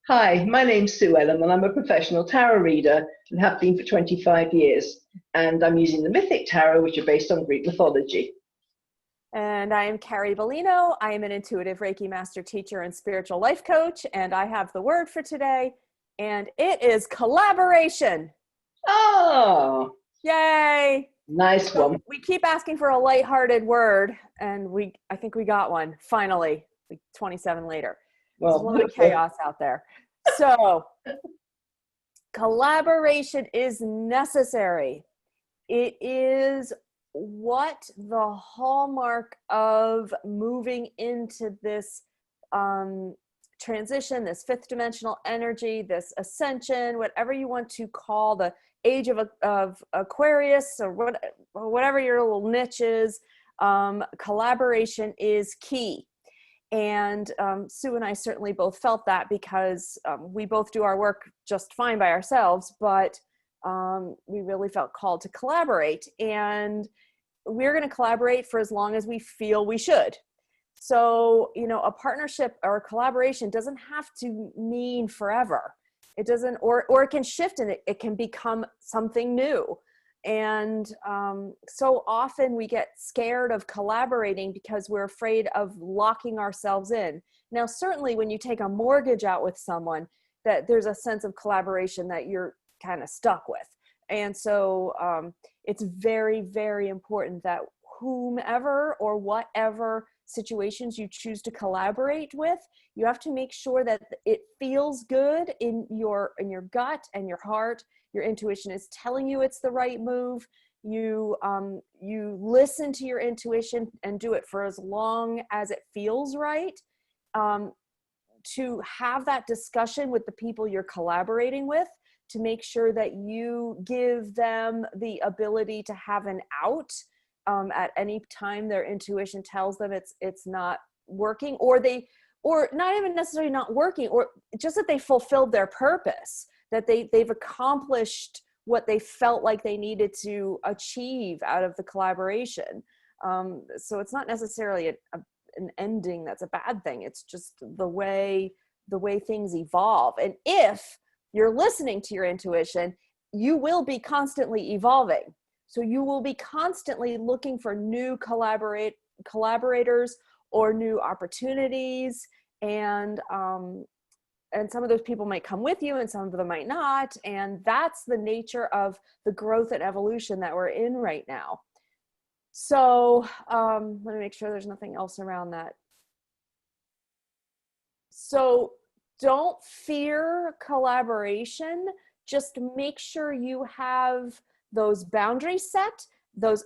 Hi, my name's Sue Ellam, and I'm a professional tarot reader and have been for 25 years. And I'm using the Mythic Tarot, which are based on Greek mythology. And I am Carrie Beleno. I am an intuitive Reiki master teacher and spiritual life coach. And I have the word for today, and it is collaboration. Oh, Yay! nice one. We keep asking for a lighthearted word, and I think we got one finally, like 27 later. There's a lot of chaos out there. So collaboration is necessary. It is what the hallmark of moving into this transition, this fifth dimensional energy, this ascension, whatever you want to call the age of Aquarius, or whatever your little niche is. Collaboration is key. And Sue and I certainly both felt that, because we both do our work just fine by ourselves, but we really felt called to collaborate. And we're going to collaborate for as long as we feel we should. So, a partnership or a collaboration doesn't have to mean forever. It doesn't, or it can shift, and it can become something new. And so often we get scared of collaborating because we're afraid of locking ourselves in. Now, certainly when you take a mortgage out with someone, that there's a sense of collaboration that you're kind of stuck with. And so it's very, very important that whomever or whatever situations you choose to collaborate with, you have to make sure that it feels good in your gut and your heart. Your intuition is telling you it's the right move. You listen to your intuition and do it for as long as it feels right. To have that discussion with the people you're collaborating with, to make sure that you give them the ability to have an out at any time their intuition tells them it's not working, or not even necessarily not working, or just that they fulfilled their purpose, that they've accomplished what they felt like they needed to achieve out of the collaboration. So it's not necessarily an ending that's a bad thing. It's just the way things evolve. And if you're listening to your intuition, you will be constantly evolving. So you will be constantly looking for new collaborators or new opportunities. And some of those people might come with you and some of them might not. And that's the nature of the growth and evolution that we're in right now. So let me make sure there's nothing else around that. So don't fear collaboration. Just make sure you have those boundaries set, those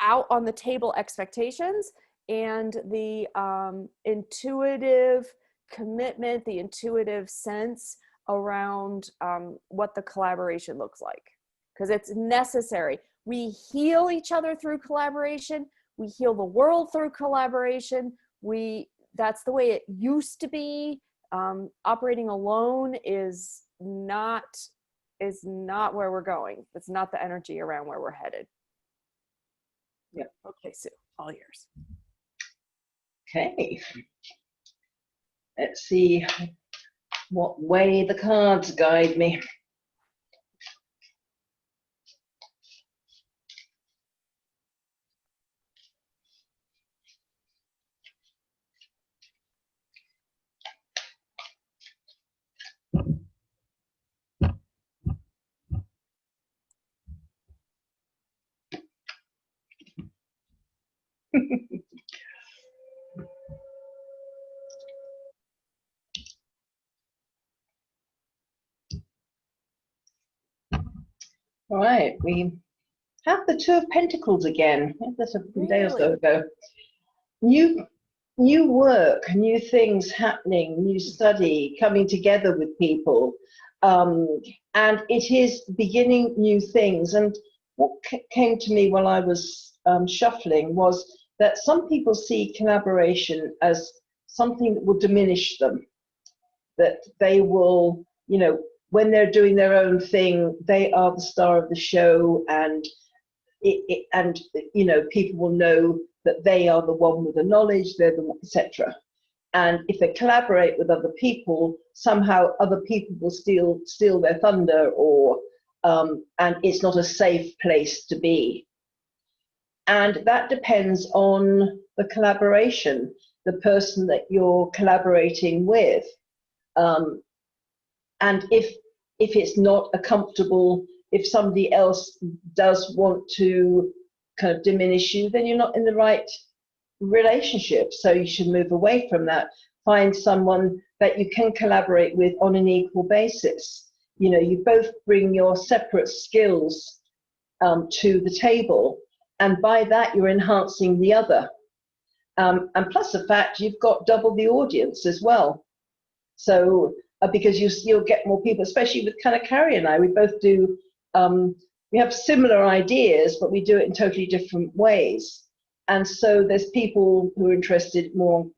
out on the table expectations, and the intuitive commitment, the intuitive sense around what the collaboration looks like, because it's necessary. We heal each other through collaboration. We heal the world through collaboration. That's the way it used to be. Operating alone is not where we're going. It's not the energy around where we're headed. Yeah. Okay, Sue, all yours. Okay. Let's see what way the cards guide me. All right, we have the Two of Pentacles again. That's a day or so ago. New work, new things happening, new study, coming together with people. And it is beginning new things. And what came to me while I was shuffling was that some people see collaboration as something that will diminish them, that they will, when they're doing their own thing, they are the star of the show, and people will know that they are the one with the knowledge, they're the one, etc. And if they collaborate with other people, somehow other people will steal their thunder, or and it's not a safe place to be. And that depends on the collaboration, the person that you're collaborating with. And if it's not a comfortable, if somebody else does want to kind of diminish you, then you're not in the right relationship. So you should move away from that. Find someone that you can collaborate with on an equal basis. You know, you both bring your separate skills to the table, and by that you're enhancing the other. And plus the fact you've got double the audience as well. So because you'll get more people, especially with kind of Carrie and I, we both do, we have similar ideas, but we do it in totally different ways. And so there's people who are interested more in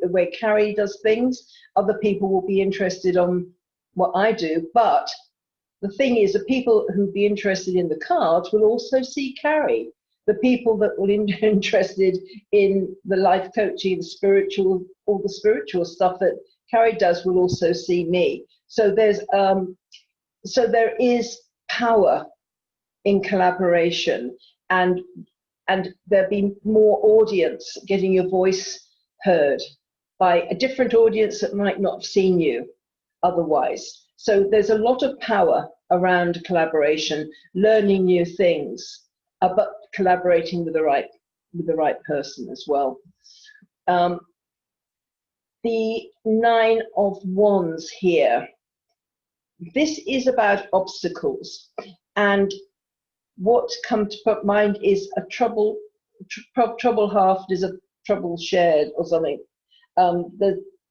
the way Carrie does things. Other people will be interested on what I do. But the thing is, the people who'll be interested in the cards will also see Carrie. The people that will be interested in the life coaching, the spiritual, all the spiritual stuff that Carrie does will also see me. So there is power in collaboration, and there'll be more audience getting your voice heard by a different audience that might not have seen you otherwise. So there's a lot of power around collaboration, learning new things, but collaborating with the right person as well. The 9 of Wands here. This is about obstacles, and what comes to mind is a trouble halved is a trouble shared, or something. I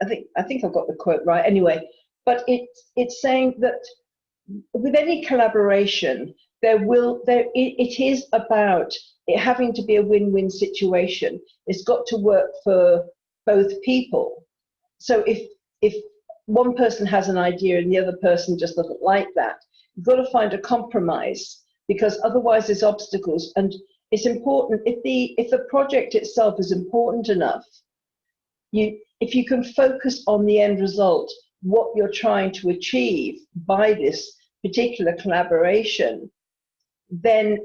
think I've got the quote right. Anyway, but it's saying that with any collaboration, it is about it having to be a win-win situation. It's got to work for both people. So if one person has an idea and the other person just doesn't like that, you've got to find a compromise, because otherwise there's obstacles. And it's important, if the project itself is important enough, if you can focus on the end result, what you're trying to achieve by this particular collaboration, then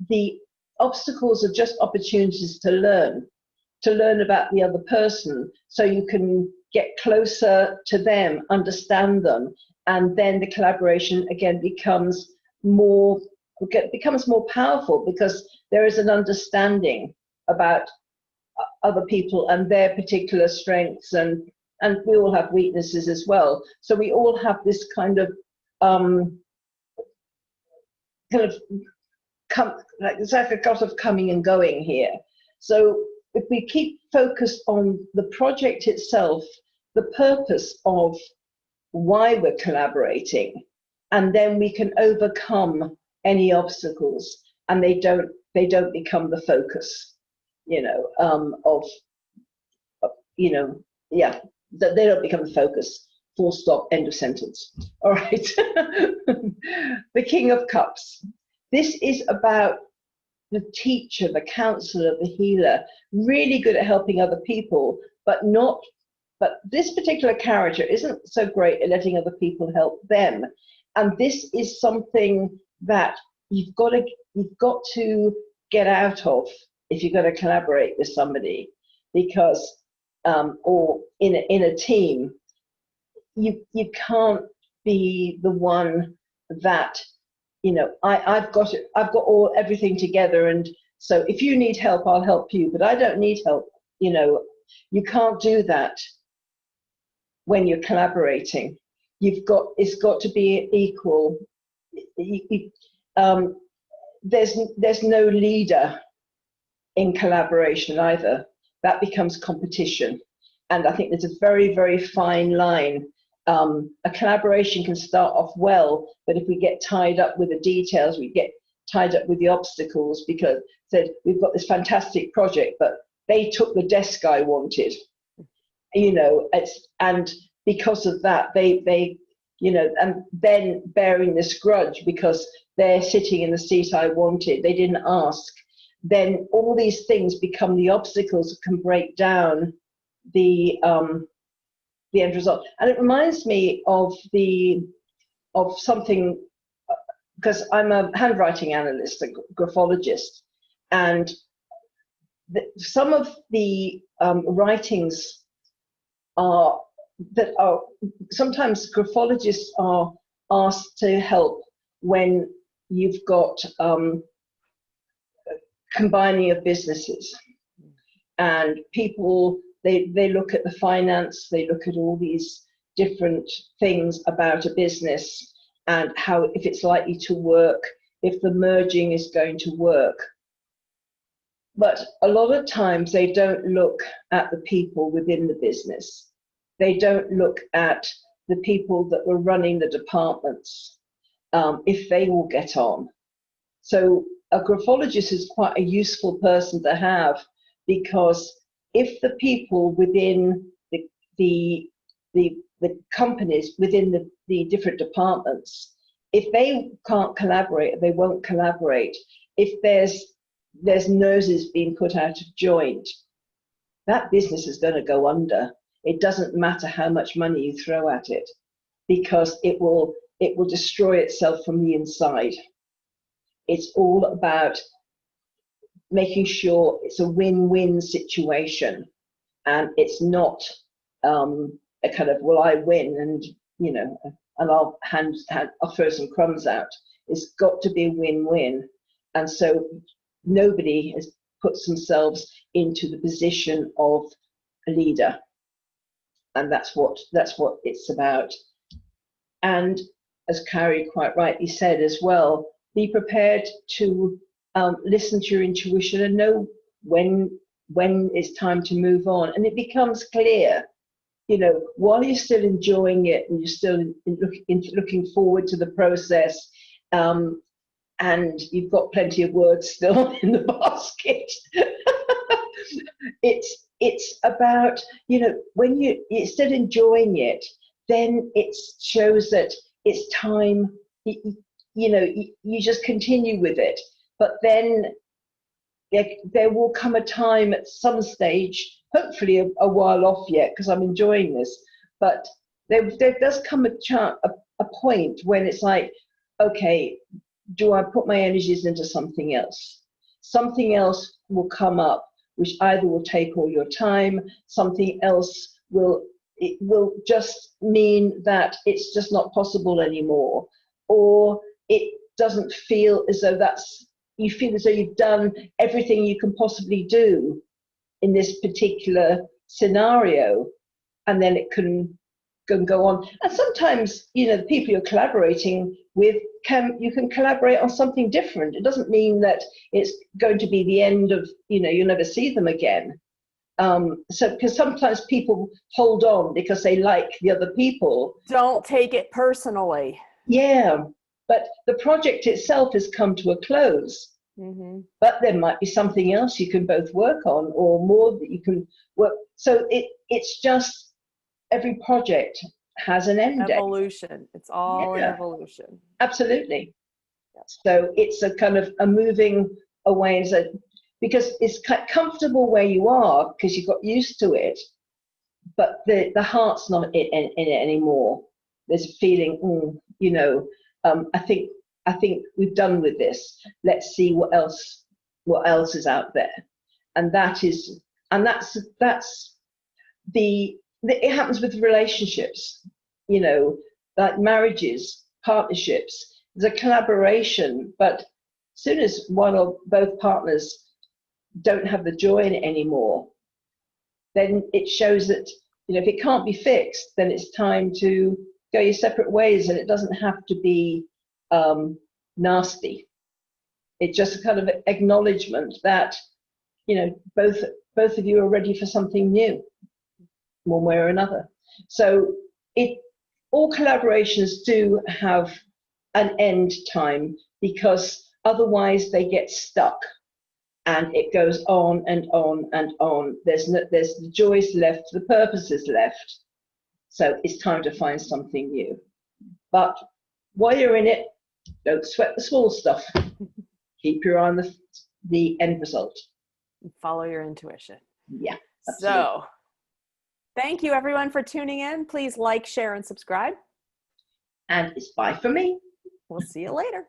the obstacles are just opportunities to learn about the other person, so you can get closer to them, understand them, and then the collaboration again becomes more powerful, because there is an understanding about other people and their particular strengths, and we all have weaknesses as well. So we all have this kind of it's like a lot of coming and going here. So if we keep focused on the project itself, the purpose of why we're collaborating, and then we can overcome any obstacles, and they don't become the focus, they don't become the focus. Full stop, end of sentence. All right. The King of Cups. This is about the teacher, the counselor, the healer, really good at helping other people, but this particular character isn't so great at letting other people help them. And this is something that you've got to get out of if you're going to collaborate with somebody, because or in a team, you can't be the one that, I've got everything together, and so if you need help, I'll help you, but I don't need help. You can't do that when you're collaborating. It's got to be equal. There's no leader in collaboration either. That becomes competition, and I think there's a very, very fine line. A collaboration can start off well, but if we get tied up with the details, we get tied up with the obstacles, because we've got this fantastic project, but they took the desk I wanted, and because of that, they and then bearing this grudge because they're sitting in the seat I wanted, they didn't ask. Then all these things become the obstacles that can break down the end result. And it reminds me of something, because I'm a handwriting analyst, a graphologist, and some of the writings are sometimes graphologists are asked to help when you've got combining of businesses, and people, they look at the finance, they look at all these different things about a business and how, if it's likely to work, if the merging is going to work. But a lot of times they don't look at the people within the business. They don't look at the people that were running the departments, if they will get on. So a graphologist is quite a useful person to have, because if the people within the companies, within the different departments, if they can't collaborate, they won't collaborate. If there's noses being put out of joint, that business is going to go under. It doesn't matter how much money you throw at it, because it will destroy itself from the inside. It's all about making sure it's a win-win situation, and it's not a kind of, well, I win and, you know, and I'll throw some crumbs out. It's got to be a win-win. And so nobody has puts themselves into the position of a leader, and that's what it's about. And as Carrie quite rightly said as well, be prepared to listen to your intuition and know when it's time to move on. And it becomes clear, you know, while you're still enjoying it and you're still looking forward to the process, and you've got plenty of words still in the basket. It's about, you know, when you're still enjoying it, then it shows that it's time, you know, you just continue with it. But then there will come a time at some stage, hopefully a while off yet, because I'm enjoying this, but there does come a point when it's like, okay, do I put my energies into something else? Something else will come up, which either will take all your time, something else will just mean that it's just not possible anymore, or it doesn't feel as though you feel as though you've done everything you can possibly do in this particular scenario, and then it can go on. And sometimes, you know, the people you're collaborating with, you can collaborate on something different. It doesn't mean that it's going to be the end of, you know, you'll never see them again. So, because sometimes people hold on because they like the other people. Don't take it personally. Yeah, but the project itself has come to a close. Mm-hmm. But there might be something else you can both work on, or more that you can work. So it's just, every project has an end date. Evolution. It's all an evolution. Absolutely. Yeah. So it's a kind of a moving away, because it's comfortable where you are because you got used to it, but the heart's not in it anymore. There's a feeling, you know, I think we've done with this. Let's see what else is out there, and that's it happens with relationships, you know, like marriages, partnerships. There's a collaboration, but as soon as one or both partners don't have the joy in it anymore, then it shows that, you know, if it can't be fixed, then it's time to go your separate ways, and it doesn't have to be nasty. It's just a kind of acknowledgement that, you know, both of you are ready for something new, one way or another. So all collaborations do have an end time, because otherwise they get stuck and it goes on and on and on. There's the joys left, the purpose is left. So it's time to find something new. But while you're in it, don't sweat the small stuff. Keep your eye on the end result. Follow your intuition. Yeah, absolutely. So Thank you, everyone, for tuning in. Please like, share, and subscribe. And it's bye for me. We'll see you later.